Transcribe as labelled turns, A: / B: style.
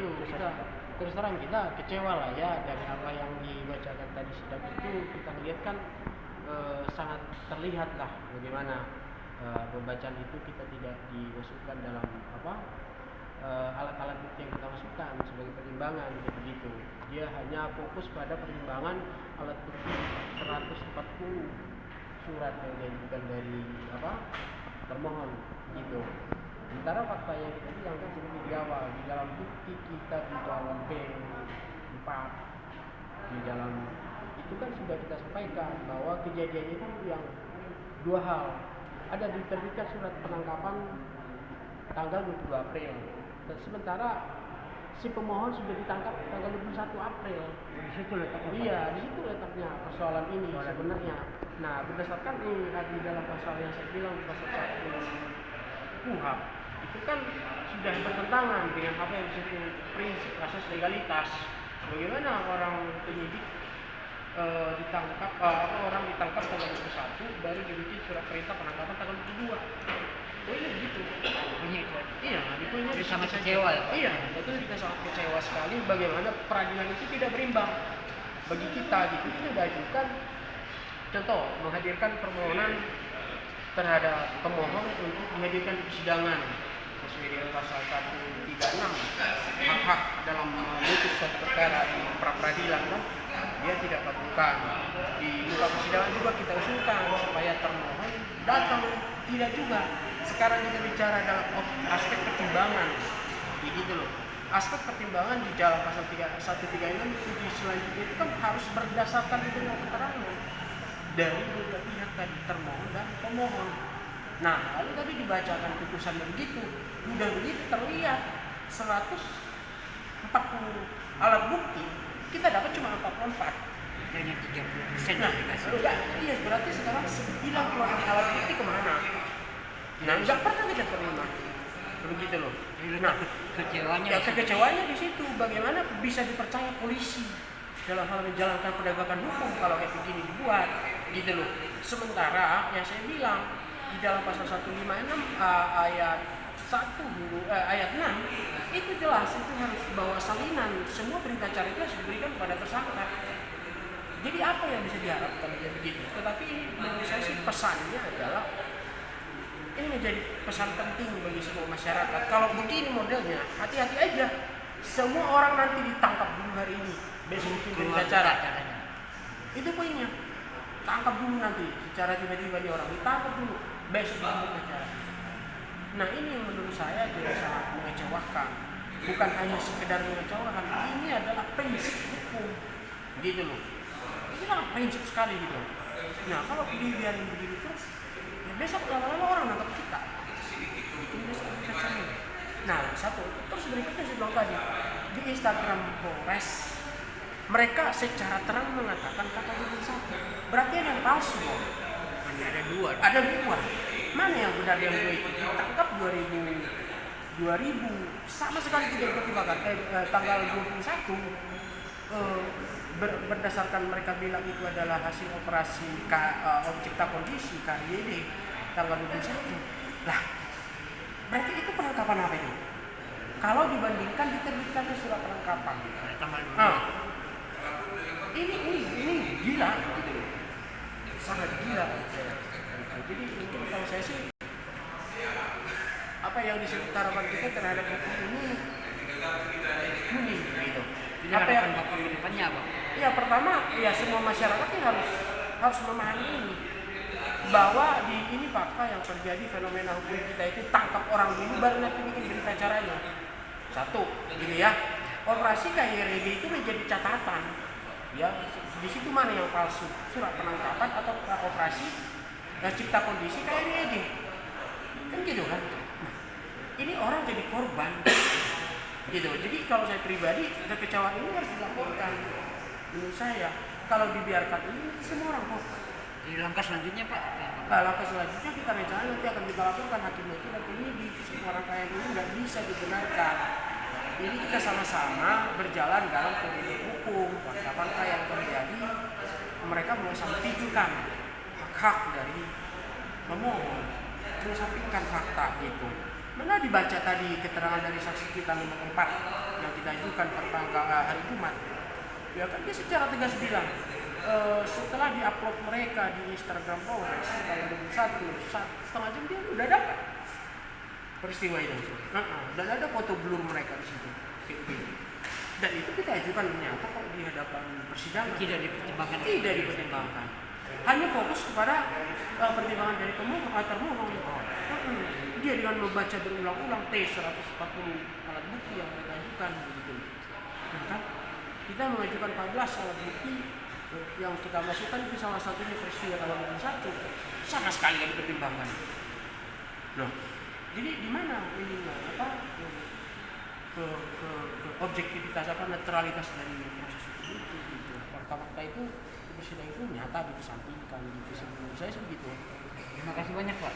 A: itu kita terus terang kita kecewa lah ya dari apa yang dibacakan tadi sidang itu. Kita lihat kan sangat terlihat lah bagaimana pembacaan itu kita tidak dimasukkan dalam alat-alat bukti yang kita masukkan sebagai pertimbangan begitu. Dia hanya fokus pada pertimbangan alat bukti 140 surat yang diajukan dari termohon gitu. Sementara fakta yang kita bilang kan seperti di awal, di dalam bukti kita di dalam B4 di dalam itu kan sudah kita sampaikan bahwa kejadian itu yang dua hal. Ada diterbitkan surat penangkapan tanggal 22 April. Sementara si pemohon sudah ditangkap tanggal 21 April.
B: Di situ letaknya.
A: Iya, di situ letaknya persoalan ini sebenarnya. Nah, berdasarkan di dalam pasal yang saya bilang pasal 1 KUHP itu kan sudah bertentangan dengan apa yang disebut prinsip asas legalitas. Bagaimana orang penyidik ditangkap tanggal 21 baru dibikin surat perintah penangkapan tanggal 22. Oh iya gitu. Iya, itu
B: jadi sangat kecewa ya, Pak?
A: Iya, itu kita sangat kecewa sekali bagaimana peradilan itu tidak berimbang bagi kita gitu. Kita sudah ajukan contoh menghadirkan permohonan terhadap pemohon untuk dihadirkan di persidangan sesuai dengan pasal 136 hak-hak dalam memutus suatu perkara di pra-peradilan kan dia tidak kabulkan. Di muka persidangan juga kita usulkan supaya termohon datang, tidak juga. Sekarang kita bicara dalam aspek pertimbangan begitu loh. Aspek pertimbangan di dalam pasal 136 itu di selanjutnya itu kan harus berdasarkan dengan keterangan dari dua pihak tadi, termohon dan pemohon. Nah, lalu tadi dibacakan putusan begitu, udah begitu terlihat 140 alat bukti, kita dapat cuma 44.
B: Hanya 30%.
A: Nah, iya berarti sekarang 90 alat bukti kemana? Nah, nggak pernah kita terima, begitu loh. Nah, kekecewanya di situ, bagaimana bisa dipercaya polisi dalam hal menjalankan penegakan hukum kalau kayak begini dibuat, gitu loh. Sementara yang saya bilang di dalam pasal 156 ayat 6 itu jelas itu harus bahwa salinan semua berita acara itu harus diberikan kepada tersangka. Jadi apa yang bisa diharapkan dari begitu? Tetapi ini menurut saya sih pesannya adalah ini menjadi pesan penting bagi semua masyarakat. Kalau begini modelnya, hati-hati aja. Semua orang nanti ditangkap dulu hari ini, besok bikin berita acara. Itu poinnya. Tangkap dulu nanti, secara tiba-tiba nih orang ditangkap dulu, besok bikin berita acara. Nah ini yang menurut saya juga sangat mengecewakan. Bukan hanya sekedar mengecewakan, ini adalah prinsip hukum, gitu loh. Ini sangat prinsip sekali gitu. Nah kalau dibiarin begini terus, ya besok lama-lama orang nangkap kita. Itu besok kita cari. Nah satu, terus berikutnya saya bilang tadi di Instagram Polres mereka secara terang mengatakan kata 21. Berarti ada yang palsu.
B: Hanya ada dua.
A: Ada dua. Mana yang benar yang dua itu? Ditangkap 2000 sama sekali tidak dipertimbangkan. Tanggal 21 berdasarkan mereka bilang itu adalah hasil operasi cipta kondisi KYD tanggal 21. Lah, berarti itu penangkapan apa itu? Kalau dibandingkan diterbitkan surat penangkapan
B: Tanggal 22.
A: Ini gila gitu. Sangat gila. Jadi mungkin kalau saya sih apa yang disebut harapan kita terhadap hukum ini kuning gitu.
B: Jadi harapan Bapak ke depannya apa?
A: Ya pertama ya semua masyarakat harus memahami ini bahwa ini fakta yang terjadi fenomena hukum kita itu tangkap orang dulu baru nanti bikin berita acaranya. Satu, gitu ya. Operasi KYD itu menjadi catatan. Ya, di situ mana yang palsu? Surat penangkapan atau operasi cipta kondisi KYD. Kan gitu kan? Nah, ini orang jadi korban. Gitu. Jadi kalau saya pribadi kekecewaan ini harus dilaporkan. Menurut saya kalau dibiarkan ini semua orang korban.
B: Jadi langkah selanjutnya Pak?
A: Langkah selanjutnya kita rencana nanti akan kita laporkan hakim dan penyidik. Semua rangkaian ini nggak bisa dibenarkan. Jadi kita sama-sama berjalan dalam koridor hukum. Fakta-fakta yang terjadi mereka mengesampingkan hak-hak dari pemohon, mengesampingkan fakta gitu. Mana baca tadi keterangan dari saksi kita nomor 4 yang kita ajukan hari Jumat, ya kan dia secara tegas bilang setelah diupload mereka di Instagram Polres tanggal 21, 1,5 jam dia udah dapat peristiwa itu. Dan ada foto blur mereka di situ. Dan itu kita ajukan ternyata kalau di hadapan persidangan tidak dipertimbangkan. Hanya fokus kepada pertimbangan dari termohon. Dia dengan membaca berulang-ulang T140 alat bukti yang mereka ajukan begitu. Maka kita mengajukan 14 alat bukti yang kita masukkan itu salah satunya peristiwa tanggal 21 sama sekali tidak dipertimbangkan. Loh, jadi di mana ini ke objektivitas netralitas dari proses itu gitu. Fakta-fakta itu persidangan itu nyata dikesampingkan gitu. Menurut saya begitu.
B: Terima kasih banyak Pak.